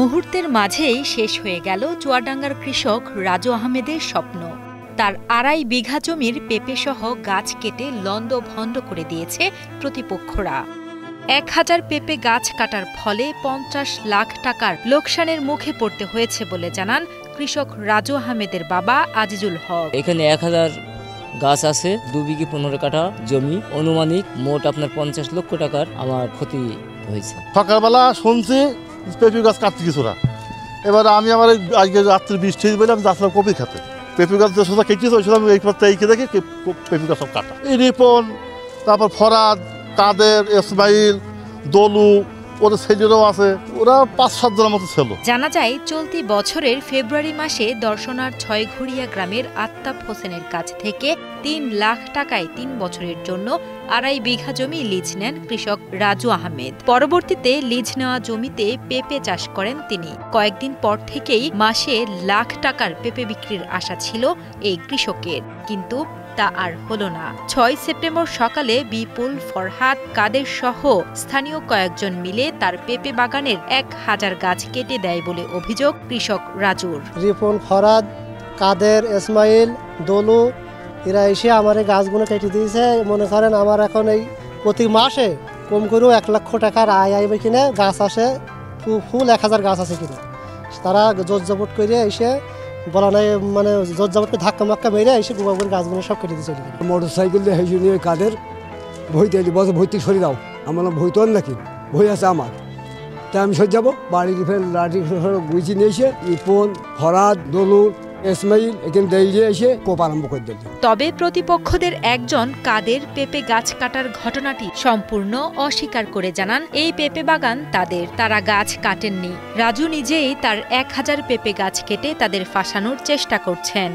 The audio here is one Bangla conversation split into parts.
মুহূর্তের মাঝেই শেষ হয়ে গেল চুয়াডাঙ্গার কৃষক রাজু আহমেদের স্বপ্ন। তার ২.৫ বিঘা জমির পেঁপেসহ গাছ কেটে লন্ডভন্ড করে দিয়েছে প্রতিপক্ষরা। ১,০০০ পেঁপে গাছ কাটার ফলে ৫০ লাখ টাকার লোকসানের মুখে পড়তে হয়েছে বলে জানান কৃষক রাজু আহমেদের বাবা আজিজুল হক। এখানে ১,০০০ গাছ আছে, ২ বিঘে ১৫ কাঠা জমি, অনুমানিক মোট আপনার ৫০ লক্ষ টাকার আমার ক্ষতি হয়েছে। সকালবেলা শুনছি পেঁপে গাছ কাটতে কিছুরা, এবার আমি আমার আজকে রাত্রে বৃষ্টি বলে আমি যাচ্ছিলাম কপি খাতে, পেঁপে গাছ সোজা কেটেছে, এই পথে এইকে দেখে পেঁপে গাছ সব কাটা। এই রিপন, তারপর ফরাদ, কাদের, ইসমাইল, দলু, ওদের ছেলেরাও আছে, ওরা ৫-৭ জনের মতো ছিল। জানা যায় চলতি বছরের ফেব্রুয়ারি মাসে দর্শনার ছয়ঘরিয়া গ্রামের আত্তাব হোসেনের কাছ থেকে ৩ লাখ টাকায় ৩ বছরের জন্য ২.৫ বিঘা জমি লিজ নেন কৃষক রাজু আহমেদ। পরবর্তীতে লিজ নেওয়া জমিতে পেঁপে চাষ করেন তিনি। কয়েকদিন পর থেকেই মাসে লাখ টাকার পেঁপে বিক্রির আশা ছিল এই কৃষকের, কিন্তু তা আর হলো না। ৬ সেপ্টেম্বর সকালে বিপুল, ফরহাদ, কাদের সহ স্থানীয় কয়েকজন মিলে তার পেঁপে বাগানের ১,০০০ গাছ কেটে দেয় বলে অভিযোগ কৃষক রাজুর। রিপন, ফরহাদ, কাদের, ইসমাইল, দলু এরা এসে আমার এই গাছগুলো কেটে দিয়েছে। মনে করেন আমার এখন এই প্রতি মাসে কম করেও ১ লক্ষ টাকার আয় আইবে কিনে গাছ আসে, ফুল ১,০০০ গাছ আছে কিনে। তারা জোর জবট করে এসে বলা নাই, মানে জোর জবট করে ধাক্কা মাক্কা মেরে এসে গোবর গাছগুলো সব কেটে দিয়ে চলে গেল। মোটর সাইকেল দিয়ে হেসে নিয়ে কাদের ভইতে এলি, বছর ভর্তি সরে দাও, আমার ভই তো নাকি ভই আছে আমার, তাই আমি সরে যাবো। বাড়ির ফের লাঠি গুছিয়ে নিয়ে এসে রিপন, ফরাদ, দলু, ইসমাইল এখানে দিয়ে এসে কোপ আরম্ভ করে দিল। তবে প্রতিপক্ষদের একজন কাদের পেঁপে গাছ কাটার ঘটনাটি সম্পূর্ণ অস্বীকার করে জানান এই পেঁপে বাগান তাদের, তারা গাছ কাটেননি। রাজু নিজেই তার ১,০০০ পেঁপে গাছ কেটে তাদের ফাঁসানোর চেষ্টা করছেন।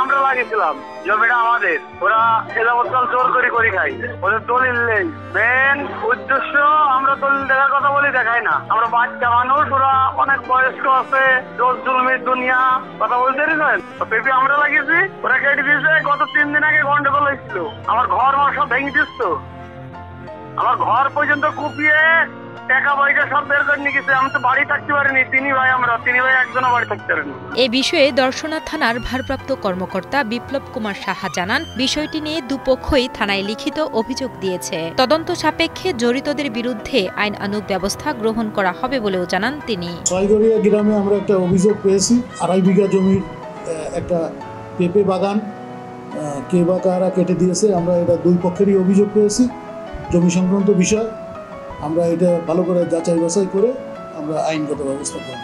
আমরা লাগিয়েছিলাম, জমিটা আমাদের, ওরা এলাবৎকাল জোর করে খাই, ওদের দলিল নেই। মেন উদ্দেশ্য আমরা দলিল দেখার কথা বলি, দেখাই না। আমরা বাচ্চা মানুষ, ওরা অনেক বয়স্ক আছে, জোর জুলুমের দুনিয়া কথা বলতে পারেন। পেঁপে আমরা লাগিয়েছি, ওরা কেটে দিয়েছে। গত ৩ দিন আগে গন্ডগোল হয়েছিল, আমার ঘর সব ভেঙে দিচ্ছ, আমার ঘর পর্যন্ত কুপিয়ে টাকা পয়সা সব বের করে নিয়ে গেছে। আমি তো বাড়ি থাকতে পারিনি, ৩ ভাই, আমরা ৩ ভাই একজনও বাড়ি থাকতে পারিনি। এ বিষয়ে দর্শনা থানার ভারপ্রাপ্ত কর্মকর্তা বিপ্লব কুমার সাহা জানান, বিষয়টি নিয়ে দুপক্ষই থানায় লিখিত অভিযোগ দিয়েছে। তদন্ত সাপেক্ষে জড়িতদের বিরুদ্ধে আইনানুগ ব্যবস্থা গ্রহণ করা হবে বলেও জানান তিনি। ছয়ঘরিয়া গ্রামে আমরা একটা অভিযোগ পেয়েছি, ২.৫ বিঘা জমির একটা পেঁপে বাগান কে বা কারা কেটে দিয়েছে। আমরা এটা ২ পক্ষেরই অভিযোগ পেয়েছি। জমি সংক্রান্ত বিষয় আমরা এটা ভালো করে যাচাই বাছাই করে আমরা আইনগত ব্যবস্থা করব।